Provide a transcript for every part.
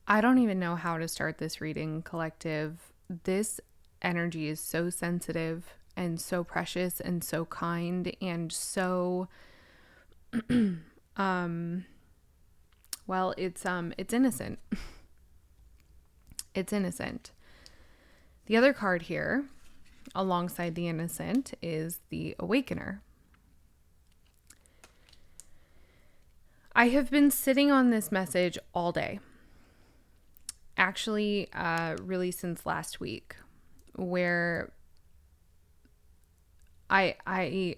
I don't even know how to start this reading, collective. This energy is so sensitive and so precious and so kind and so well, it's innocent. It's innocent. The other card here alongside the innocent is the awakener. I have been sitting on this message all day. Actually, really since last week, where I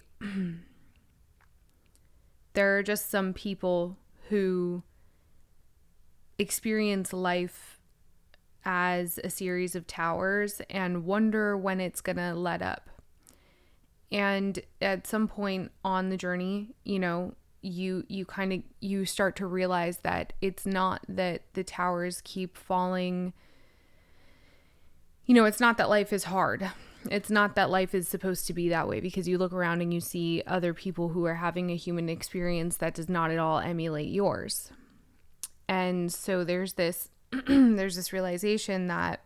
there are just some people who experience life as a series of towers and wonder when it's gonna let up. And at some point on the journey, you start to realize that it's not that the towers keep falling. It's not that life is hard. It's not that life is supposed to be that way, because you look around and you see other people who are having a human experience that does not at all emulate yours. And so there's this there's this realization that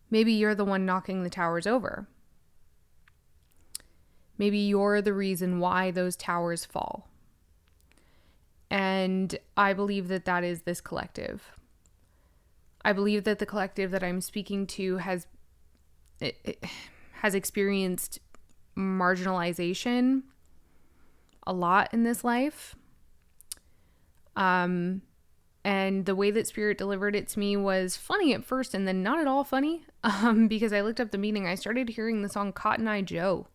maybe you're the one knocking the towers over. Maybe you're the reason why those towers fall. And I believe that that is this collective. I believe that the collective that I'm speaking to has experienced marginalization a lot in this life. And the way that Spirit delivered it to me was funny at first and then not at all funny. Because I looked up the meaning. I started hearing the song Cotton Eye Joe.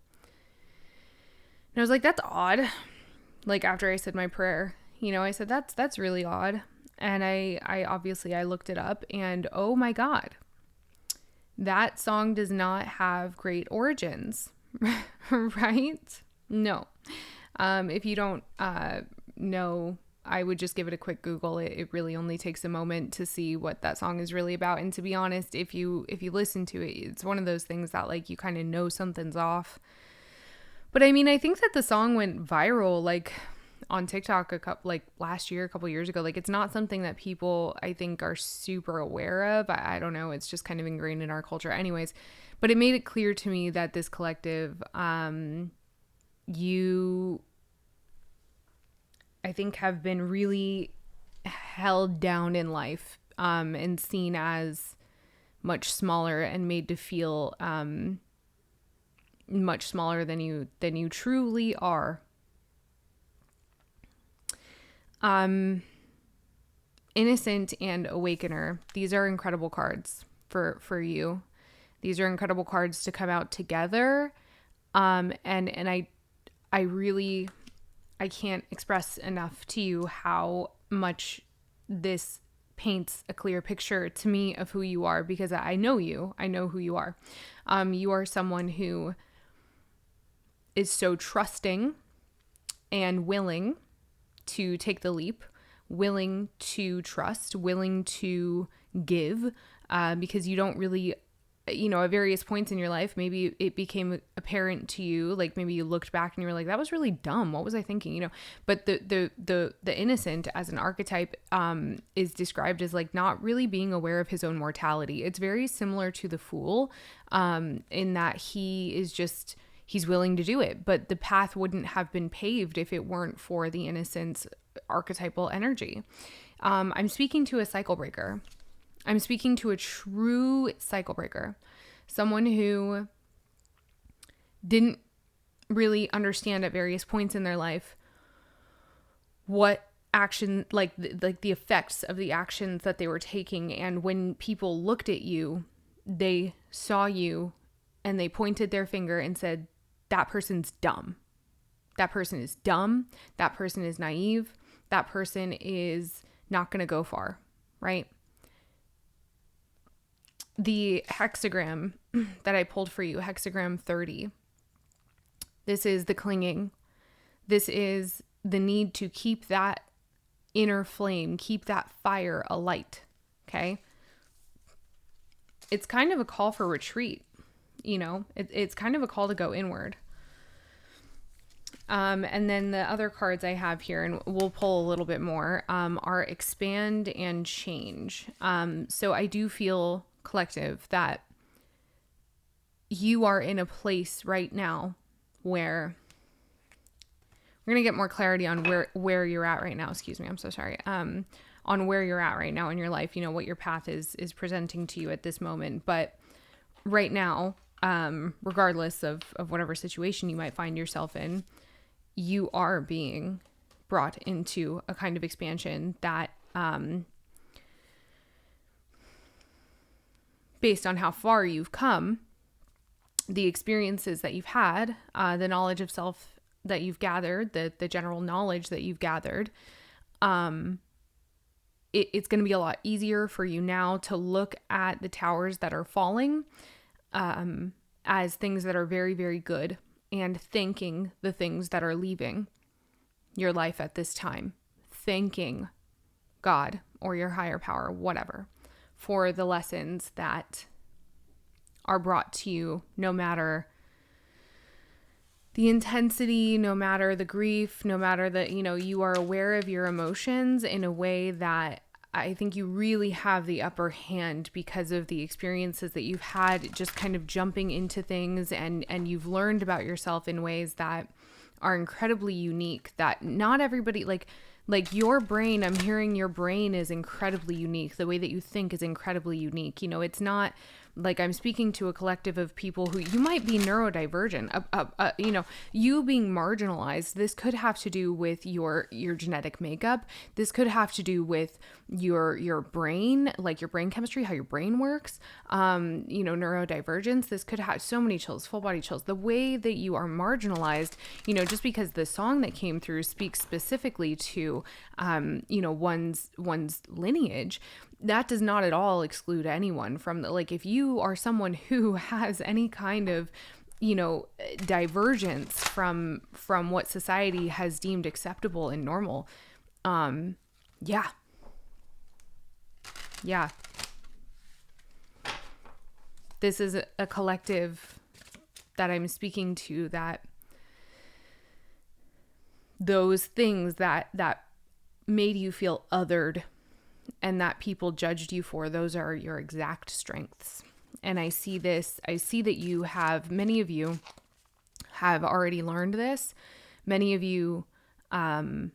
And I was like, that's odd. Like after I said my prayer, I said, that's really odd. And I obviously looked it up, and oh my God, that song does not have great origins, right? No. If you don't know, I would just give it a quick Google. It really only takes a moment to see what that song is really about. And to be honest, if you listen to it, it's one of those things that like you kind of know something's off. But I mean, I think that the song went viral like on TikTok a couple years ago. Like it's not something that people I think are super aware of. I don't know. It's just kind of ingrained in our culture anyways. But it made it clear to me that this collective, you, I think, have been really held down in life, and seen as much smaller and made to feel, much smaller than you truly are. Innocent and Awakener. These are incredible cards for you. These are incredible cards to come out together. And I really can't express enough to you how much this paints a clear picture to me of who you are, because I know you. I know who you are. You are someone who is so trusting and willing to take the leap, willing to trust, willing to give, because you don't really, at various points in your life, maybe it became apparent to you, like maybe you looked back and you were like, that was really dumb. What was I thinking? But the innocent as an archetype is described as like not really being aware of his own mortality. It's very similar to the Fool, in that he's willing to do it, but the path wouldn't have been paved if it weren't for the innocence archetypal energy. I'm speaking to a cycle breaker. I'm speaking to a true cycle breaker. Someone who didn't really understand at various points in their life what action, like the effects of the actions that they were taking. And when people looked at you, they saw you and they pointed their finger and said, that person's dumb. That person is dumb. That person is naive. That person is not going to go far, right? The hexagram that I pulled for you, hexagram 30, this is the clinging. This is the need to keep that inner flame, keep that fire alight, okay? It's kind of a call for retreat, it's kind of a call to go inward. And then the other cards I have here, and we'll pull a little bit more, are expand and change. So I do feel, collective, that you are in a place right now where we're going to get more clarity on where you're at right now. Excuse me. I'm so sorry. On where you're at right now in your life, you know, what your path is presenting to you at this moment. But right now, regardless of whatever situation you might find yourself in, you are being brought into a kind of expansion that, based on how far you've come, the experiences that you've had, the knowledge of self that you've gathered, the general knowledge that you've gathered, it's going to be a lot easier for you now to look at the towers that are falling as things that are very, very good, and thanking the things that are leaving your life at this time. Thanking God or your higher power, whatever, for the lessons that are brought to you, no matter the intensity, no matter the grief, no matter that, you know, you are aware of your emotions in a way that I think you really have the upper hand because of the experiences that you've had, just kind of jumping into things, and you've learned about yourself in ways that are incredibly unique, that not everybody, like your brain, I'm hearing your brain is incredibly unique. The way that you think is incredibly unique. You know, it's not like I'm speaking to a collective of people who you might be neurodivergent, you know, you being marginalized. This could have to do with your genetic makeup. This could have to do with your brain, like your brain chemistry, how your brain works, you know, neurodivergence. This could have so many chills, full body chills, the way that you are marginalized, you know, just because the song that came through speaks specifically to, you know, one's lineage. That does not at all exclude anyone from the, like, if you are someone who has any kind of, you know, divergence from what society has deemed acceptable and normal, yeah. This is a collective that I'm speaking to, that those things that made you feel othered and that people judged you for, those are your exact strengths. And I see that you have, many of you have already learned this. Many of you are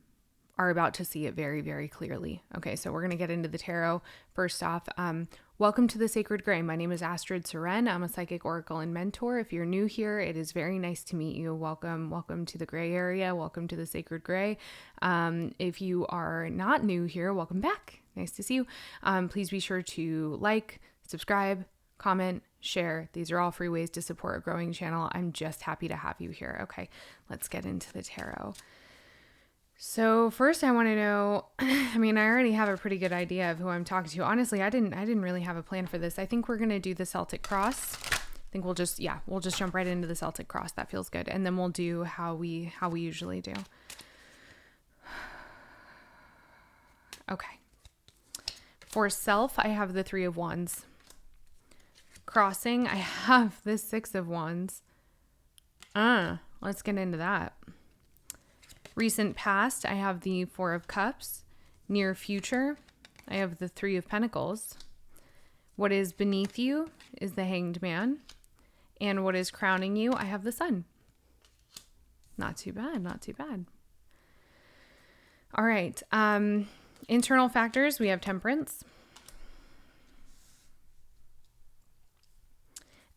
about to see it very, very clearly. Okay, so we're going to get into the tarot. First off, welcome to The Sacred Gray. My name is Astrid Seren. I'm a psychic oracle and mentor. If you're new here, it is very nice to meet you. Welcome to the gray area. Welcome to The Sacred Gray. If you are not new here, welcome back. Nice to see you. Please be sure to like, subscribe, comment, share. These are all free ways to support a growing channel. I'm just happy to have you here. Okay, let's get into the tarot. So first I want to know, I mean, I already have a pretty good idea of who I'm talking to. Honestly, I didn't really have a plan for this. I think we're going to do the Celtic cross. I think we'll just jump right into the Celtic cross. That feels good. And then we'll do how we usually do. Okay. For self, I have the 3 of Wands. Crossing, I have the 6 of Wands. Let's get into that. Recent past, I have the 4 of Cups. Near future, I have the 3 of Pentacles. What is beneath you is the Hanged Man. And what is crowning you, I have the Sun. Not too bad, not too bad. All right. Internal factors, we have Temperance.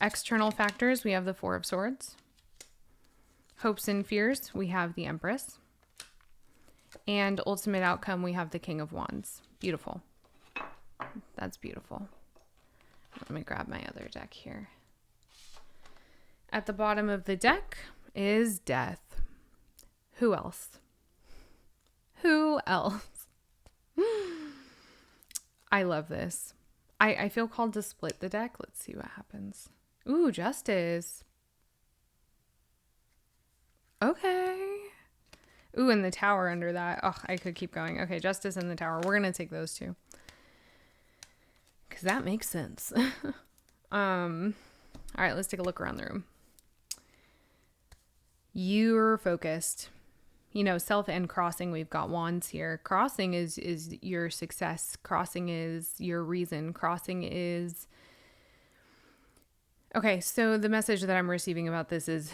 External factors, we have the 4 of Swords. Hopes and fears, we have the Empress. And ultimate outcome, we have the King of Wands. Beautiful. That's beautiful. Let me grab my other deck here. At the bottom of the deck is Death. Who else? Who else? I love this. I feel called to split the deck. Let's see what happens. Ooh, Justice. Okay. Ooh, and the Tower under that. Oh, I could keep going. Okay, Justice and the Tower. We're going to take those two. Because that makes sense. All right, let's take a look around the room. you're focused. Self and crossing, we've got wands here. Crossing is your success. Crossing is your reason. Crossing is... Okay, so the message that I'm receiving about this is,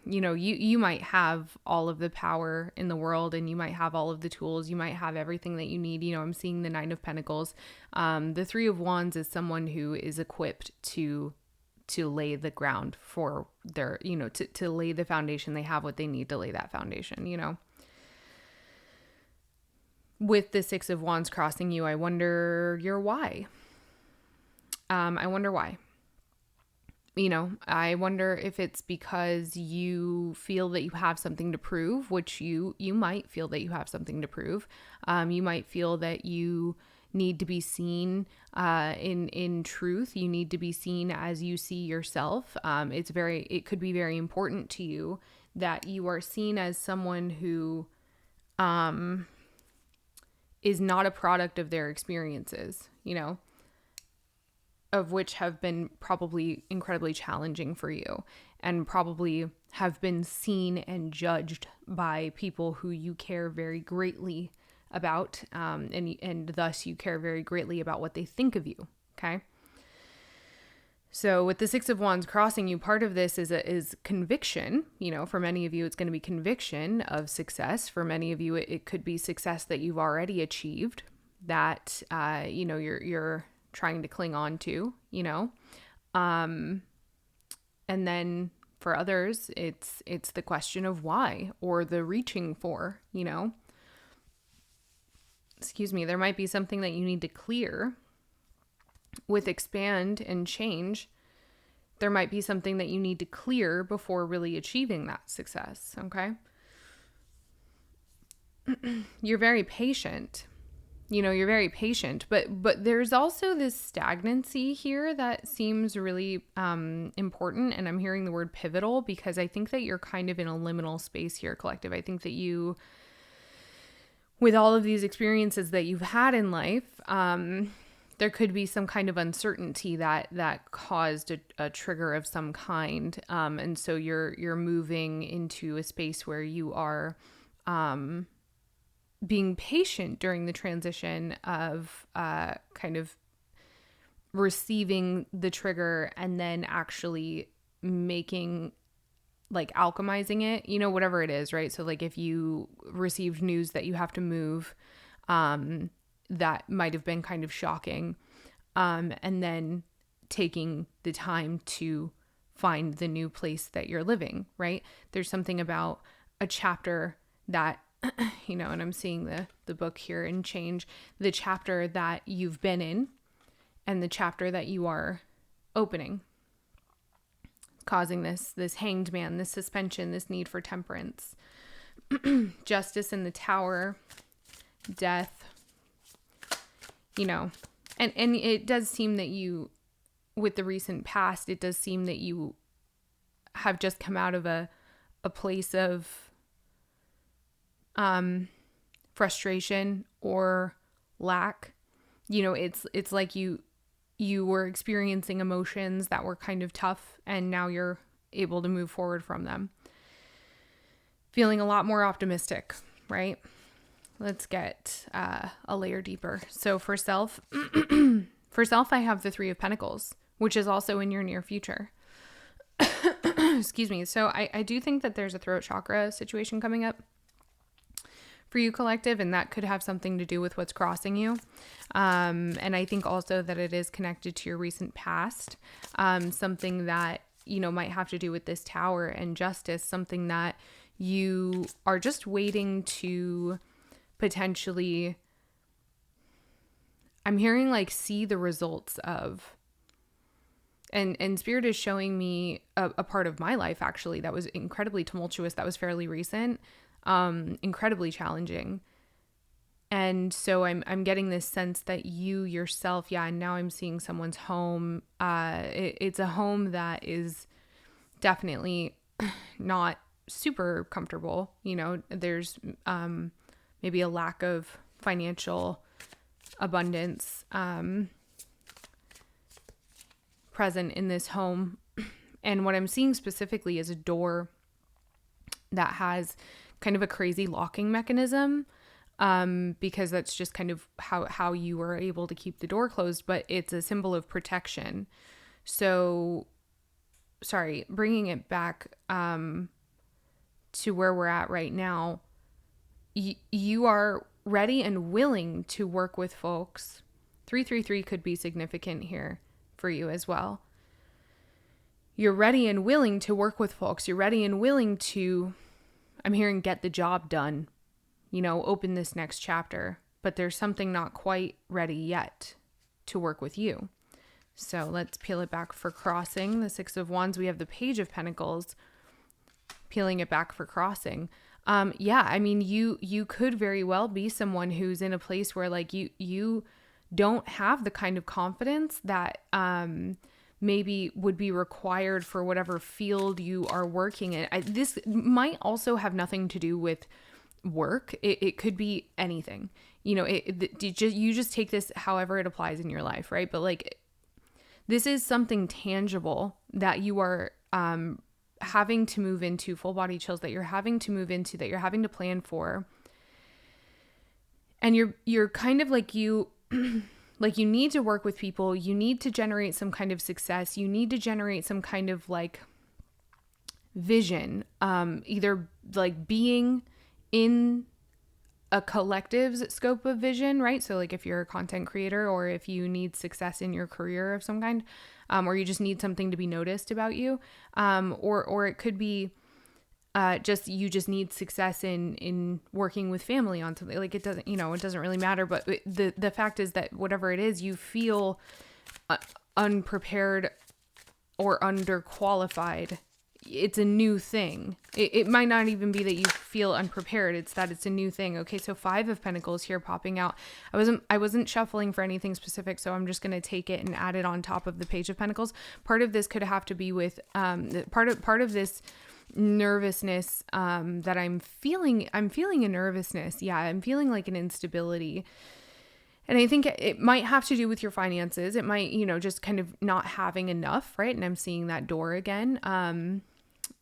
you might have all of the power in the world, and you might have all of the tools. You might have everything that you need. I'm seeing the Nine of Pentacles. The Three of Wands is someone who is equipped to lay the ground for their, to lay the foundation. They have what they need to lay that foundation, With the Six of Wands crossing you, I wonder your why. I wonder why. I wonder if it's because you feel that you have something to prove, which you might feel that you have something to prove. You might feel that you need to be seen in truth. You need to be seen as you see yourself. It could be very important to you that you are seen as someone who is not a product of their experiences, of which have been probably incredibly challenging for you, and probably have been seen and judged by people who you care very greatly about, and thus you care very greatly about what they think of you. Okay. So with the Six of Wands crossing you, part of this is conviction. For many of you, it's going to be conviction of success. For many of you, it could be success that you've already achieved, that you're trying to cling on to. And then for others, it's the question of why, or the reaching for. Excuse me. There might be something that you need to clear. With expand and change, there might be something that you need to clear before really achieving that success, okay? You're very patient. You're very patient, but there's also this stagnancy here that seems really important, and I'm hearing the word pivotal because I think that you're kind of in a liminal space here, collective. I think that you, with all of these experiences that you've had in life, there could be some kind of uncertainty that caused a trigger of some kind. And so you're moving into a space where you are being patient during the transition of kind of receiving the trigger and then actually making, like, alchemizing it, whatever it is, right? So like if you received news that you have to move, that might have been kind of shocking. And then taking the time to find the new place that you're living, right? There's something about a chapter that, and I'm seeing the book here and change, the chapter that you've been in and the chapter that you are opening, causing this hanged man, this suspension, this need for temperance, justice in the Tower, death, and it does seem that you, with the recent past, it does seem that you have just come out of a place of frustration or lack. It's like you were experiencing emotions that were kind of tough, and now you're able to move forward from them. Feeling a lot more optimistic, right? Let's get a layer deeper. So for self, I have the Three of Pentacles, which is also in your near future. Excuse me. So I do think that there's a throat chakra situation coming up for you, collective, and that could have something to do with what's crossing you. And I think also that it is connected to your recent past, something that, might have to do with this Tower and justice, something that you are just waiting to potentially, I'm hearing like see the results of, and Spirit is showing me a part of my life actually that was incredibly tumultuous, that was fairly recent, incredibly challenging. And so I'm getting this sense that you yourself, and now I'm seeing someone's home. It's a home that is definitely not super comfortable. There's maybe a lack of financial abundance present in this home. And what I'm seeing specifically is a door that has kind of a crazy locking mechanism, because that's just kind of how you were able to keep the door closed, but it's a symbol of protection. So, sorry, bringing it back to where we're at right now, you are ready and willing to work with folks. 333 could be significant here for you as well. You're ready and willing to work with folks. You're ready and willing to, I'm hearing, get the job done, open this next chapter, but there's something not quite ready yet to work with you. So let's peel it back for crossing. The Six of Wands, we have the Page of Pentacles, peeling it back for crossing. You could very well be someone who's in a place where like you don't have the kind of confidence that maybe would be required for whatever field you are working in. This might also have nothing to do with work. It could be anything. You just take this however it applies in your life, right? But like, this is something tangible that you are having to move into, full body chills, that you're having to move into, that you're having to plan for. And you're kind of like like you need to work with people. You need to generate some kind of success. You need to generate some kind of like vision, either like being in a collective's scope of vision, right? So like if you're a content creator, or if you need success in your career of some kind, or you just need something to be noticed about you, or it could be you just need success in working with family on something. Like it doesn't really matter. But the fact is that whatever it is, you feel unprepared or underqualified. It's a new thing. It might not even be that you feel unprepared. It's that it's a new thing. Okay, so 5 of Pentacles here popping out. I wasn't shuffling for anything specific, so I'm just going to take it and add it on top of the Page of Pentacles. Part of this could have to be with part of this nervousness that I'm feeling. I'm feeling a nervousness. Yeah, I'm feeling like an instability. And I think it might have to do with your finances. It might, just kind of not having enough, right? And I'm seeing that door again.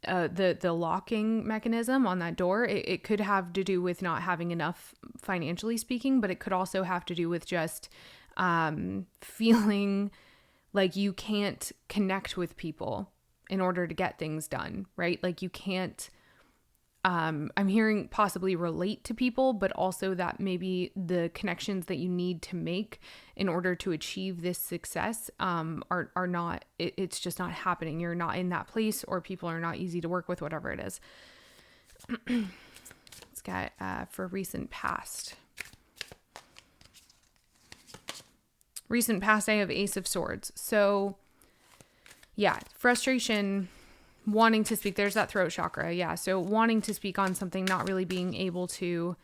The locking mechanism on that door, it could have to do with not having enough financially speaking, but it could also have to do with just feeling like you can't connect with people in order to get things done, right? Like you can't, I'm hearing possibly relate to people, but also that maybe the connections that you need to make in order to achieve this success are not, it's just not happening. You're not in that place, or people are not easy to work with, whatever it is. Let's get for recent past. Recent past, I have Ace of Swords. So yeah, frustration, wanting to speak. There's that throat chakra. Yeah. So wanting to speak on something, not really being able to.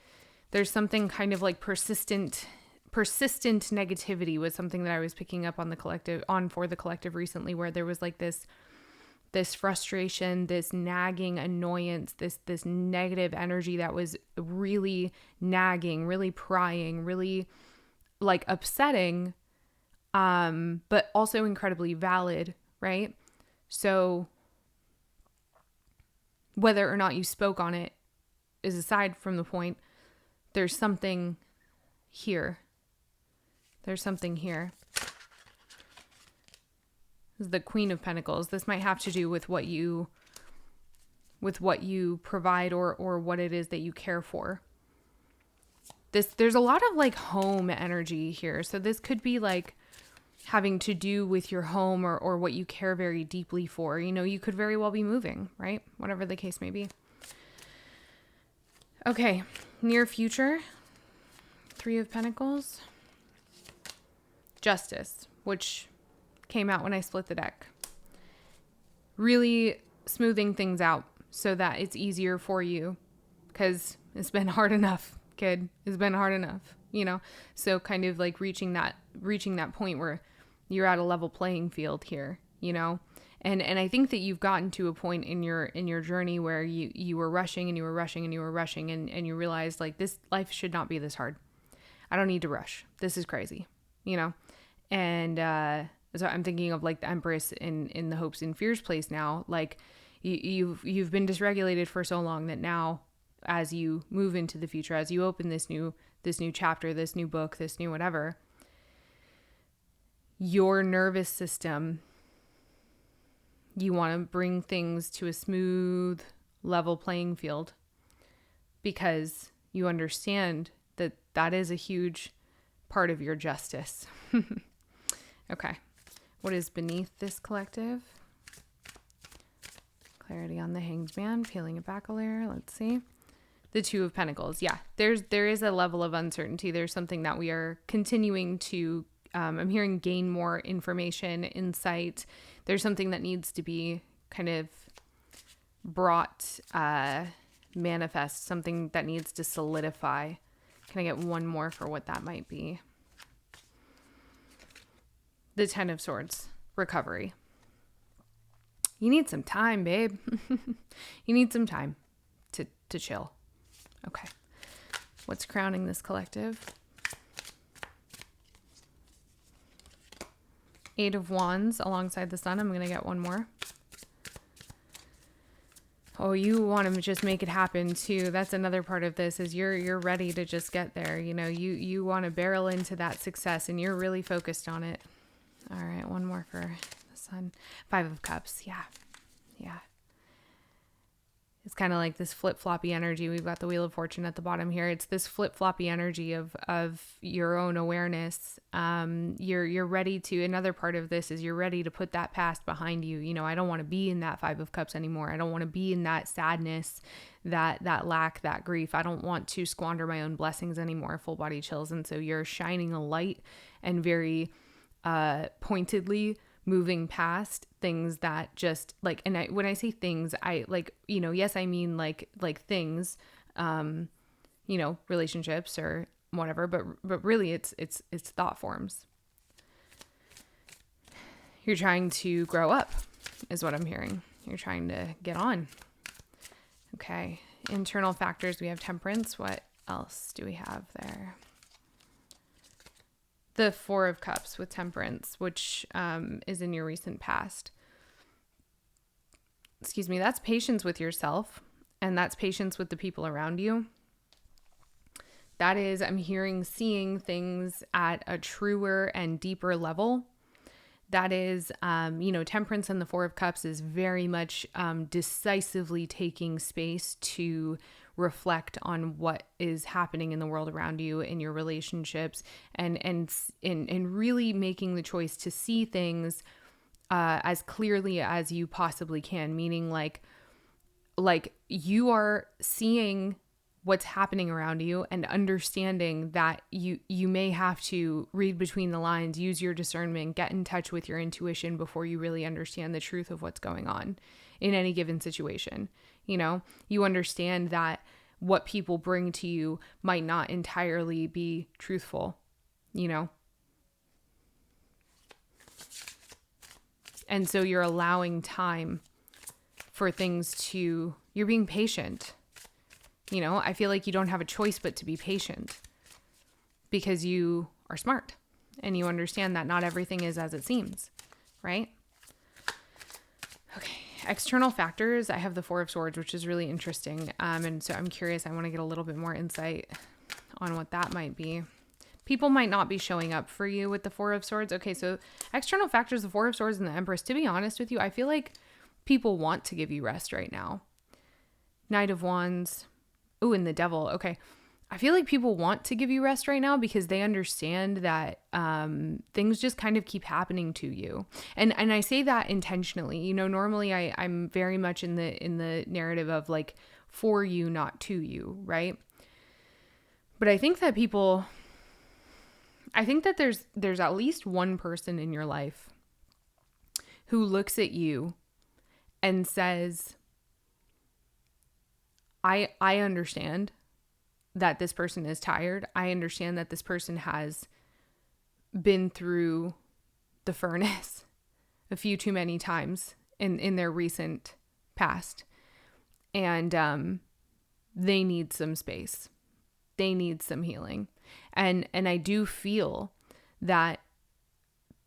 There's something kind of like persistent negativity was something that I was picking up on for the collective recently, where there was like this frustration, this nagging annoyance, this negative energy that was really nagging, really prying, really like upsetting, but also incredibly valid, right? So whether or not you spoke on it is aside from the point. There's something here. There's something here. This is the Queen of Pentacles. This might have to do with what you provide or what it is that you care for. There's a lot of like home energy here. So this could be like having to do with your home or what you care very deeply for. You could very well be moving, right? Whatever the case may be. Okay, near future, 3 of Pentacles. Justice, which came out when I split the deck. Really smoothing things out so that it's easier for you, because it's been hard enough, kid. It's been hard enough, So kind of like reaching that point where you're at a level playing field here, And I think that you've gotten to a point in your journey where you were rushing and you were rushing and you were rushing and you realized like this life should not be this hard. I don't need to rush. This is crazy, And so I'm thinking of like the Empress in the hopes and fears place now. Like You've been dysregulated for so long that now, as you move into the future, as you open this new chapter, this new book, this new whatever, your nervous system, you want to bring things to a smooth, level playing field, because you understand that that is a huge part of your justice. Okay. What is beneath this collective? Clarity on the Hanged Man, peeling it back a layer. Let's see. The Two of Pentacles. Yeah, there is a level of uncertainty. There's something that we are continuing to, I'm hearing, gain more information, insight. There's something that needs to be kind of brought, manifest, something that needs to solidify. Can I get one more for what that might be? The Ten of Swords, recovery. You need some time, babe. You need some time to chill. Okay. What's crowning this collective? Eight of Wands alongside the Sun. I'm going to get one more. Oh, you want to just make it happen too. That's another part of this, is you're ready to just get there. You know, you want to barrel into that success, and you're really focused on it. All right, one more for the Sun. Five of Cups. Yeah. It's kind of like this flip-floppy energy. We've got the Wheel of Fortune at the bottom here. It's this flip-floppy energy of your own awareness. You're ready to, another part of this is you're ready to put that past behind you. You know, I don't want to be in that Five of Cups anymore. I don't want to be in that sadness, that lack, that grief. I don't want to squander my own blessings anymore. Full body chills. And so you're shining a light and very pointedly moving past things that just like, and when I say things, I like, you know, yes, I mean like things, you know, relationships or whatever, but really it's thought forms. You're trying to grow up is what I'm hearing. You're trying to get on. Okay. Internal factors. We have Temperance. What else do we have there? The Four of Cups with Temperance, which is in your recent past. Excuse me, that's patience with yourself, and that's patience with the people around you. That is, I'm hearing, seeing things at a truer and deeper level. That is, you know, Temperance and the Four of Cups is very much decisively taking space to reflect on what is happening in the world around you, in your relationships, and really making the choice to see things as clearly as you possibly can. Meaning like you are seeing what's happening around you and understanding that you may have to read between the lines, use your discernment, get in touch with your intuition before you really understand the truth of what's going on in any given situation. You know, you understand that what people bring to you might not entirely be truthful, you know? And so you're allowing time for things to, you're being patient. You know, I feel like you don't have a choice but to be patient because you are smart and you understand that not everything is as it seems, right? Okay. External factors. I have the Four of Swords, which is really interesting. And so I'm curious. I want to get a little bit more insight on what that might be. People might not be showing up for you with the Four of Swords. Okay. So external factors, the Four of Swords and the Empress, to be honest with you, I feel like people want to give you rest right now. Knight of Wands. Oh, and the Devil. Okay. I feel like people want to give you rest right now because they understand that things just kind of keep happening to you. And I say that intentionally. You know, normally I'm very much in the narrative of like for you, not to you, right? But I think that there's at least one person in your life who looks at you and says, I understand that this person is tired. I understand that this person has been through the furnace a few too many times in their recent past. And they need some space. They need some healing. And I do feel that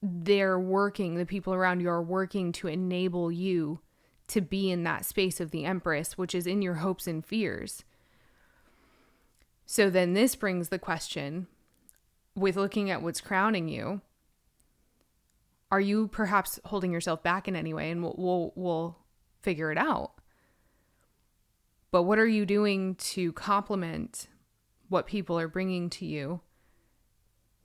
the people around you are working to enable you to be in that space of the Empress, which is in your hopes and fears. So then this brings the question, with looking at what's crowning you, are you perhaps holding yourself back in any way? And we'll figure it out. But what are you doing to complement what people are bringing to you?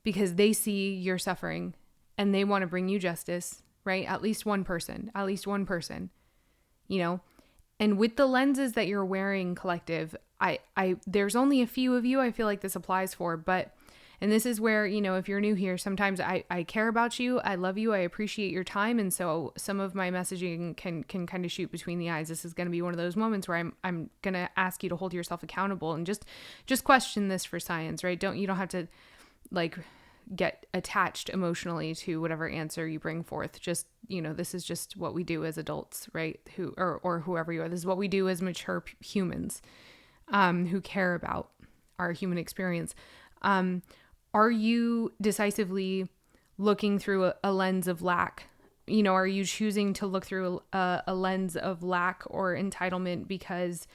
Because they see your suffering and they want to bring you justice, right? At least one person, you know? And with the lenses that you're wearing, collective, there's only a few of you I feel like this applies for, and this is where, you know, if you're new here, sometimes I care about you. I love you. I appreciate your time. And so some of my messaging can kind of shoot between the eyes. This is going to be one of those moments where I'm going to ask you to hold yourself accountable and just question this for science, right? You don't have to like get attached emotionally to whatever answer you bring forth. Just, you know, this is just what we do as adults, right? Or whoever you are. This is what we do as mature humans, who care about our human experience. Are you decisively looking through a lens of lack? You know, are you choosing to look through a lens of lack or entitlement because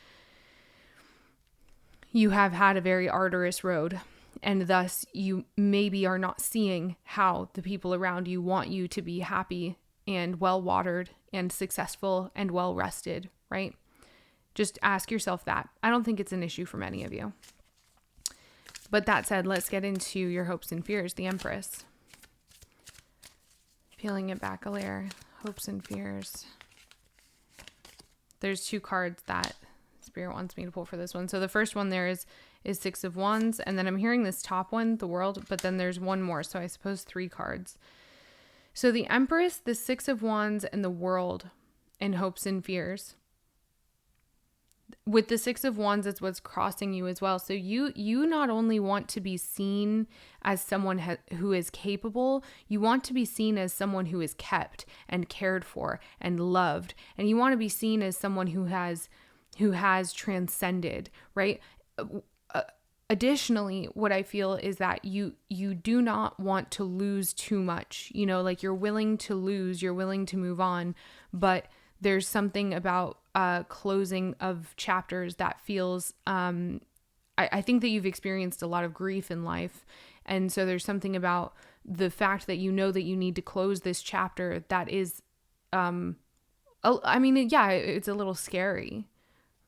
you have had a very arduous road, and thus you maybe are not seeing how the people around you want you to be happy and well-watered and successful and well-rested, right? Just ask yourself that. I don't think it's an issue for many of you. But that said, let's get into your hopes and fears, the Empress. Peeling it back a layer. Hopes and fears. There's 2 cards that Spirit wants me to pull for this one. So the first one there is 6 of Wands. And then I'm hearing this top one, the World. But then there's one more. So I suppose 3 cards. So the Empress, the 6 of Wands, and the World in hopes and fears. With the 6 of Wands, it's what's crossing you as well. So you not only want to be seen as someone who is capable, you want to be seen as someone who is kept and cared for and loved. And you want to be seen as someone who has transcended, right? Additionally, what I feel is that you do not want to lose too much. You know, like you're willing to lose, you're willing to move on, but there's something about closing of chapters that feels, I think that you've experienced a lot of grief in life. And so there's something about the fact that you know that you need to close this chapter that is, it's a little scary,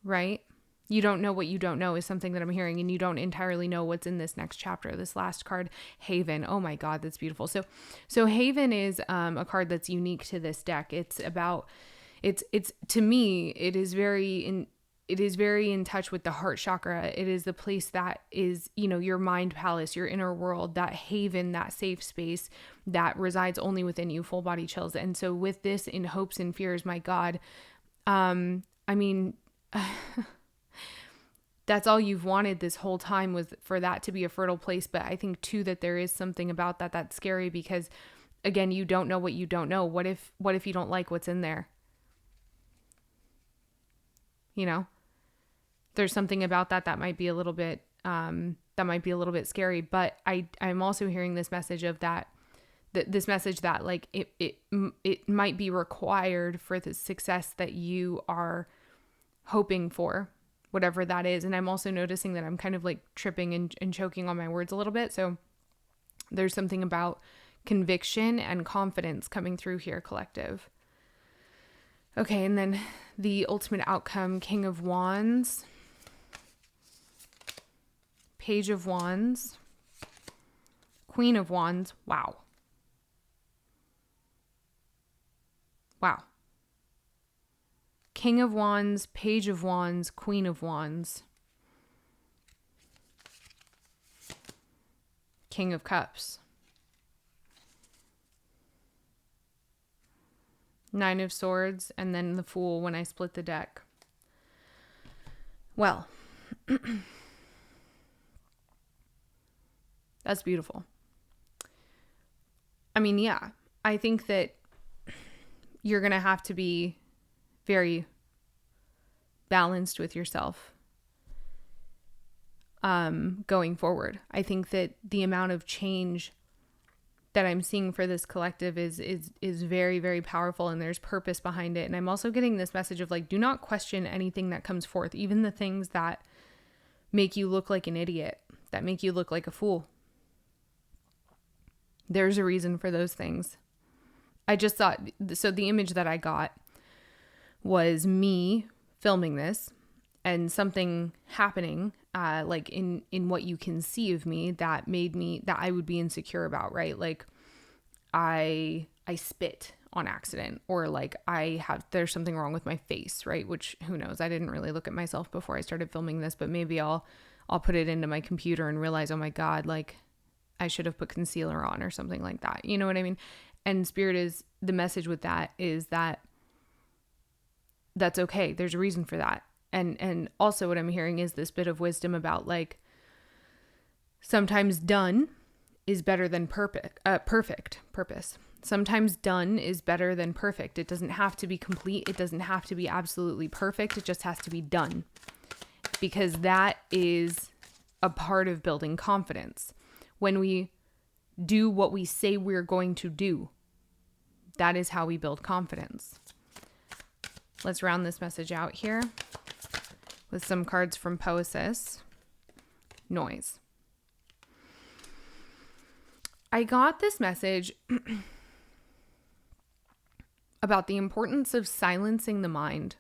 right? You don't know what you don't know is something that I'm hearing, and you don't entirely know what's in this next chapter. This last card, Haven. Oh my God, that's beautiful. So Haven is a card that's unique to this deck. It's about, it's to me, it is very in touch with the heart chakra. It is the place that is, you know, your mind palace, your inner world, that haven, that safe space that resides only within you. Full body chills. And so with this in hopes and fears, my God, that's all you've wanted this whole time, was for that to be a fertile place. But I think too that there is something about that that's scary, because again, you don't know what you don't know. What if you don't like what's in there? You know, there's something about that might be a little bit scary. But I'm also hearing this message of that, this message that like it might be required for the success that you are hoping for, whatever that is. And I'm also noticing that I'm kind of like tripping and choking on my words a little bit. So there's something about conviction and confidence coming through here, collective. Okay, and then the ultimate outcome, King of Wands, Page of Wands, Queen of Wands. Wow. King of Wands, Page of Wands, Queen of Wands, King of Cups, Nine of Swords, and then the Fool when I split the deck. Well, that's beautiful. I mean, yeah, I think that you're going to have to be very balanced with yourself going forward. I think that the amount of change that I'm seeing for this collective is very, very powerful, and there's purpose behind it. And I'm also getting this message of like, do not question anything that comes forth, even the things that make you look like an idiot, that make you look like a fool. There's a reason for those things. I just thought, so the image that I got was me filming this and something happening, like in what you can see of me that made me, that I would be insecure about, right? Like I spit on accident, or like there's something wrong with my face, right? Which, who knows? I didn't really look at myself before I started filming this, but maybe I'll put it into my computer and realize, oh my God, like I should have put concealer on or something like that. You know what I mean? And Spirit is, the message with that is that that's okay. There's a reason for that. And also what I'm hearing is this bit of wisdom about like, sometimes done is better than perfect. Sometimes done is better than perfect. It doesn't have to be complete. It doesn't have to be absolutely perfect. It just has to be done, because that is a part of building confidence. When we do what we say we're going to do, that is how we build confidence. Let's round this message out here with some cards from Poesis. Noise. I got this message about the importance of silencing the mind.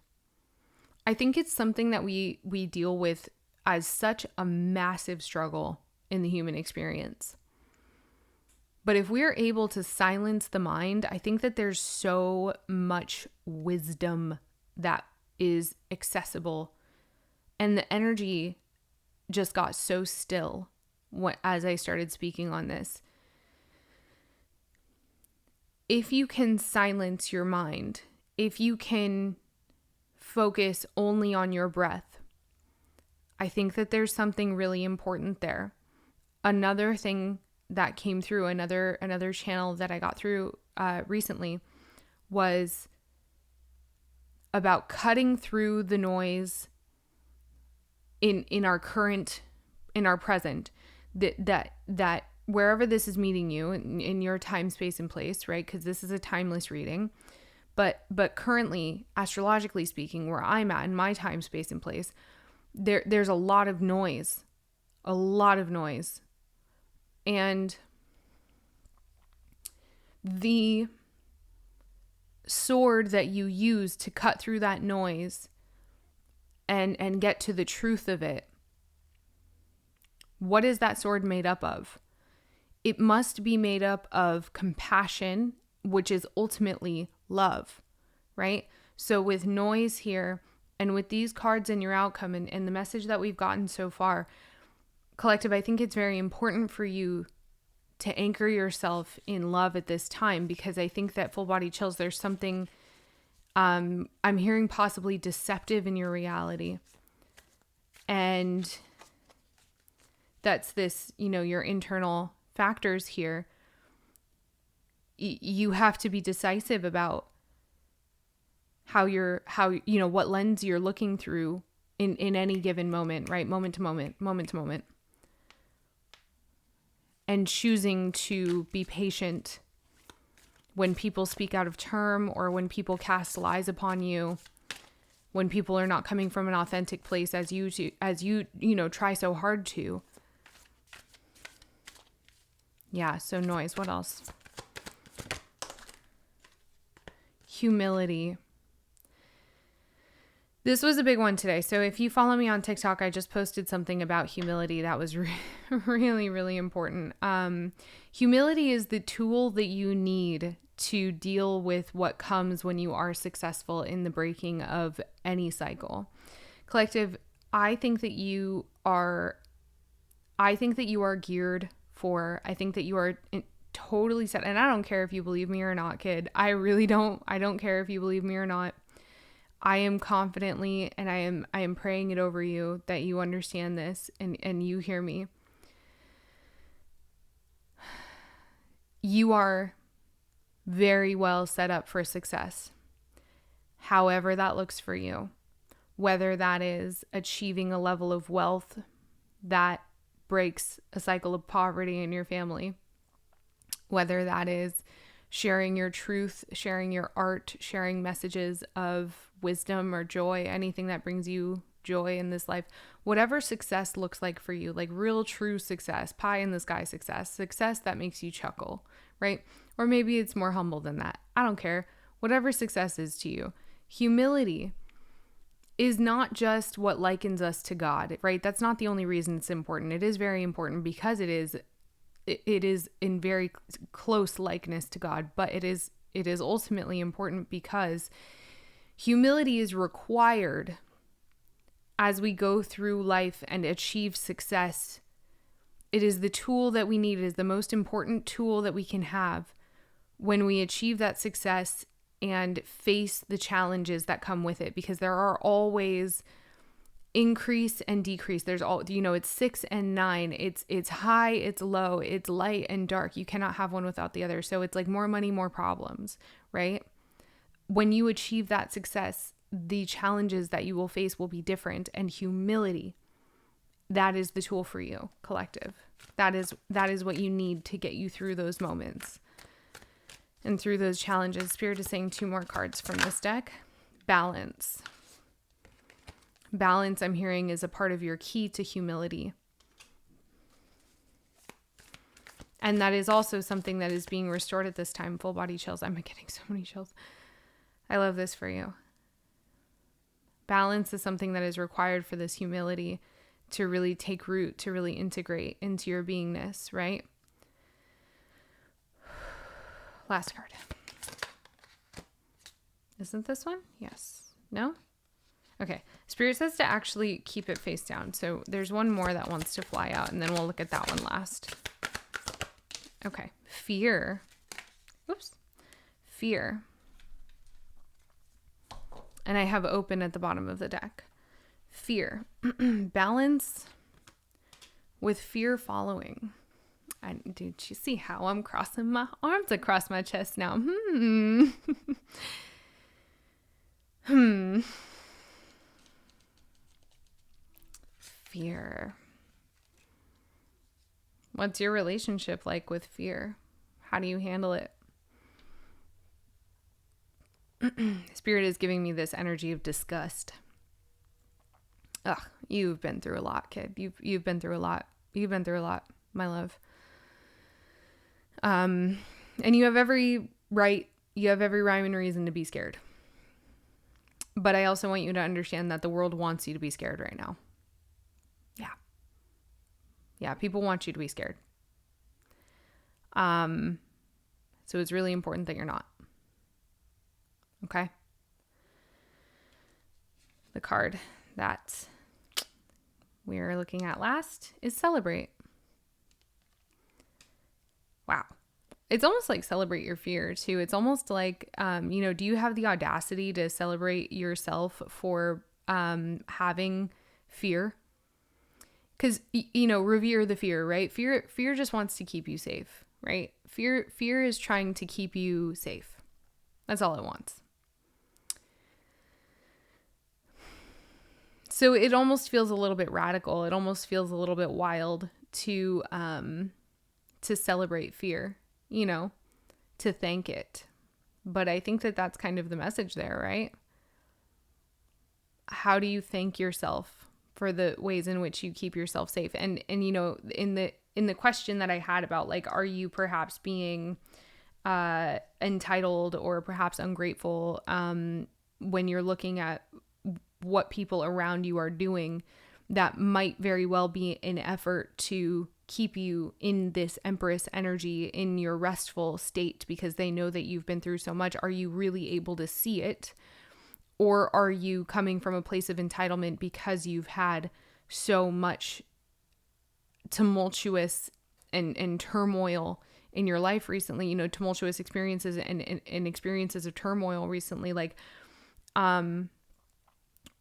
I think it's something that we deal with as such a massive struggle in the human experience. But if we're able to silence the mind, I think that there's so much wisdom that is accessible. And the energy just got so still as I started speaking on this. If you can silence your mind, if you can focus only on your breath, I think that there's something really important there. Another thing that came through, another channel that I got through recently, was about cutting through the noise in our present, that wherever this is meeting you in your time, space, and place, right? Because this is a timeless reading, but currently, astrologically speaking, where I'm at in my time, space, and place, there's a lot of noise, and the sword that you use to cut through that noise and get to the truth of it, what is that sword made up of? It must be made up of compassion, which is ultimately love, right? So with noise here, and with these cards and your outcome and the message that we've gotten so far, collective, I think it's very important for you to anchor yourself in love at this time, because I think that full body chills, there's something I'm hearing possibly deceptive in your reality. And that's this, your internal factors here. You have to be decisive about what lens you're looking through in any given moment, right? Moment to moment. And choosing to be patient when people speak out of term, or when people cast lies upon you, when people are not coming from an authentic place as you try so hard to. Yeah, so noise. What else? Humility. This was a big one today. So if you follow me on TikTok, I just posted something about humility that was really, really important. Humility is the tool that you need to deal with what comes when you are successful in the breaking of any cycle. Collective, I think that you are geared for, I think that you are totally set. And I don't care if you believe me or not, kid. I really don't. I don't care if you believe me or not. I am confidently, and I am praying it over you, that you understand this and you hear me. You are very well set up for success, however that looks for you. Whether that is achieving a level of wealth that breaks a cycle of poverty in your family, whether that is sharing your truth, sharing your art, sharing messages of wisdom or joy, anything that brings you joy in this life, whatever success looks like for you, like real true success, pie in the sky success that makes you chuckle, right? Or maybe it's more humble than that. I don't care. Whatever success is to you. Humility is not just what likens us to God, right? That's not the only reason it's important. It is very important because it is in very close likeness to God, but it is ultimately important because humility is required as we go through life and achieve success. It is the tool that we need. It is the most important tool that we can have when we achieve that success and face the challenges that come with it, because there are always increase and decrease. There's it's 6 and 9. It's high, it's low, it's light and dark. You cannot have one without the other. So it's like more money, more problems, right? When you achieve that success, the challenges that you will face will be different, and humility, that is the tool for you, collective. That is what you need to get you through those moments and through those challenges. Spirit is saying 2 more cards from this deck. Balance. Balance, I'm hearing, is a part of your key to humility. And that is also something that is being restored at this time. Full body chills. I'm getting so many chills. I love this for you. Balance is something that is required for this humility to really take root, to really integrate into your beingness, right? Last card. Isn't this one? Yes. No? Okay. Spirit says to actually keep it face down. So there's one more that wants to fly out, and then we'll look at that one last. Okay. Fear. Oops. Fear. And I have open at the bottom of the deck. Fear. Balance with fear following. Dude, you see how I'm crossing my arms across my chest now? Fear. What's your relationship like with fear? How do you handle it? Spirit is giving me this energy of disgust. Ugh, you've been through a lot, kid. You've been through a lot. You've been through a lot, my love. And you have every rhyme and reason to be scared. But I also want you to understand that the world wants you to be scared right now. Yeah, people want you to be scared. So it's really important that you're not. Okay? The card that we are looking at last is celebrate. Wow. It's almost like celebrate your fear too. It's almost like, do you have the audacity to celebrate yourself for having fear? Because, revere the fear, right? Fear just wants to keep you safe, right? Fear is trying to keep you safe. That's all it wants. So it almost feels a little bit radical. It almost feels a little bit wild to celebrate fear, to thank it. But I think that that's kind of the message there, right? How do you thank yourself for the ways in which you keep yourself safe? And in the question that I had about, like, are you perhaps being entitled or perhaps ungrateful when you're looking at what people around you are doing, that might very well be an effort to keep you in this Empress energy, in your restful state, because they know that you've been through so much. Are you really able to see it? Or are you coming from a place of entitlement because you've had so much tumultuous and turmoil in your life recently, tumultuous experiences and experiences of turmoil recently? Like,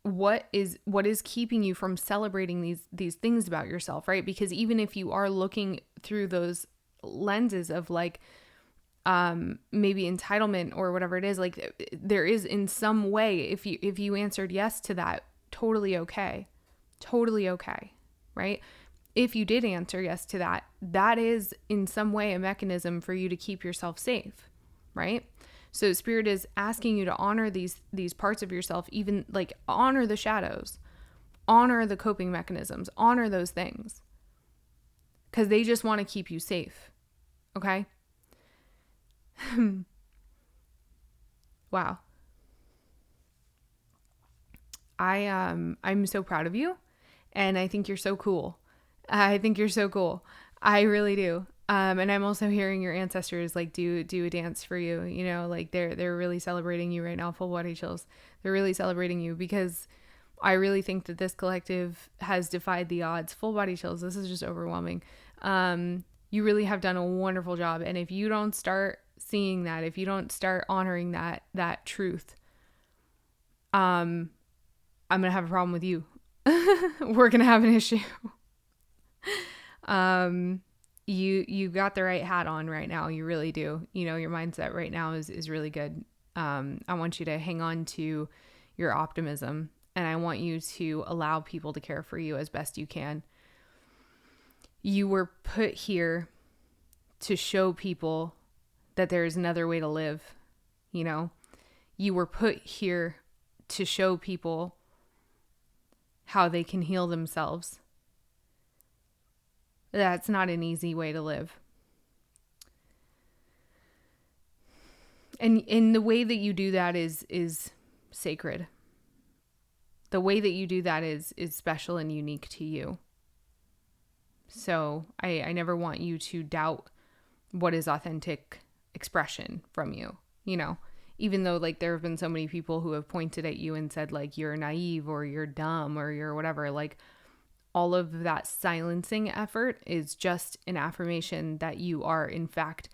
what is keeping you from celebrating these things about yourself, right? Because even if you are looking through those lenses of, like, maybe entitlement or whatever it is, like, there is in some way, if you answered yes to that, totally okay, right? if you did answer yes to that, that is in some way a mechanism for you to keep yourself safe, right? So Spirit is asking you to honor these parts of yourself, even like honor the shadows, honor the coping mechanisms, honor those things, because they just want to keep you safe. Okay? Wow. I'm so proud of you, and I think you're so cool. I think you're so cool. I really do. And I'm also hearing your ancestors like do a dance for you, you know, like they're really celebrating you right now. Full body chills. They're really celebrating you, because I really think that this collective has defied the odds. Full body chills. This is just overwhelming. You really have done a wonderful job. And if you don't start seeing that, if you don't start honoring that truth, I'm going to have a problem with you. We're going to have an issue. You got the right hat on right now. You really do. You know, your mindset right now is really good. I want you to hang on to your optimism, and I want you to allow people to care for you as best you can. You were put here to show people that there is another way to live. You know, you were put here to show people how they can heal themselves. That's not an easy way to live. And in the way that you do that is sacred. The way that you do that is special and unique to you. So I never want you to doubt what is authentic expression from you, you know, even though like there have been so many people who have pointed at you and said like you're naive or you're dumb or you're whatever, like all of that silencing effort is just an affirmation that you are in fact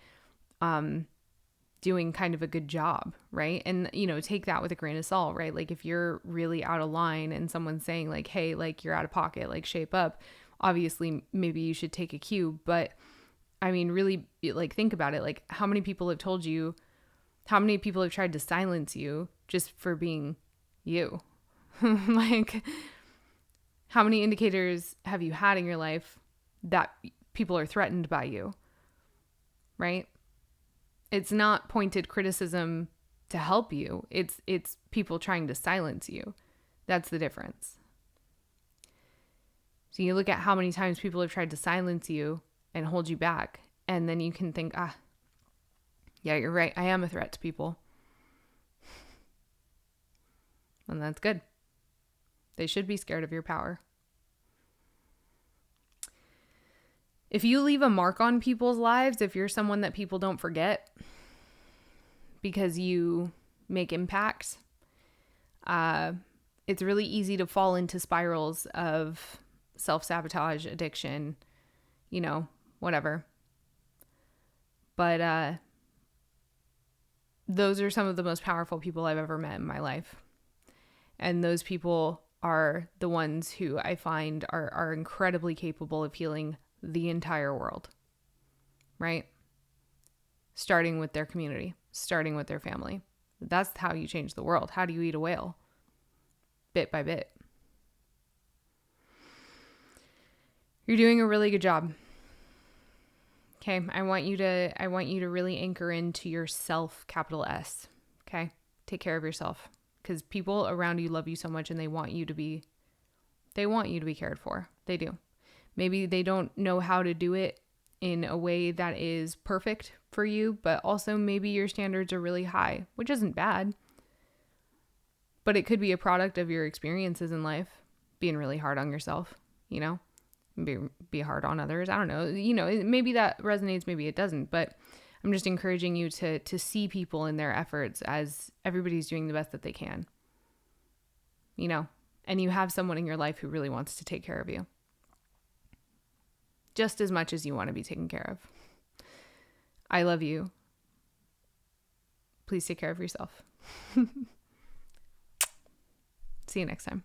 doing kind of a good job, right? And you know, take that with a grain of salt, right? Like if you're really out of line and someone's saying like, hey, like you're out of pocket, like shape up, obviously maybe you should take a cue. But I mean, really, like think about it. Like how many people have told you, how many people have tried to silence you just for being you? Like how many indicators have you had in your life that people are threatened by you, right? It's not pointed criticism to help you. It's people trying to silence you. That's the difference. So you look at how many times people have tried to silence you and hold you back, and then you can think, yeah, you're right. I am a threat to people. And that's good. They should be scared of your power. If you leave a mark on people's lives, if you're someone that people don't forget because you make impacts, it's really easy to fall into spirals of self-sabotage, addiction, you know, whatever. But those are some of the most powerful people I've ever met in my life. And those people are the ones who I find are incredibly capable of healing the entire world, right? Starting with their community, starting with their family. That's how you change the world. How do you eat a whale? Bit by bit. You're doing a really good job. Okay, I want you to really anchor into yourself, capital S. Okay? Take care of yourself, because people around you love you so much and they want you to be cared for. They do. Maybe they don't know how to do it in a way that is perfect for you, but also maybe your standards are really high, which isn't bad. But it could be a product of your experiences in life, being really hard on yourself, you know? Be hard on others. I don't know. You know, maybe that resonates, maybe it doesn't, but I'm just encouraging you to see people in their efforts as everybody's doing the best that they can, you know, and you have someone in your life who really wants to take care of you just as much as you want to be taken care of. I love you. Please take care of yourself. See you next time.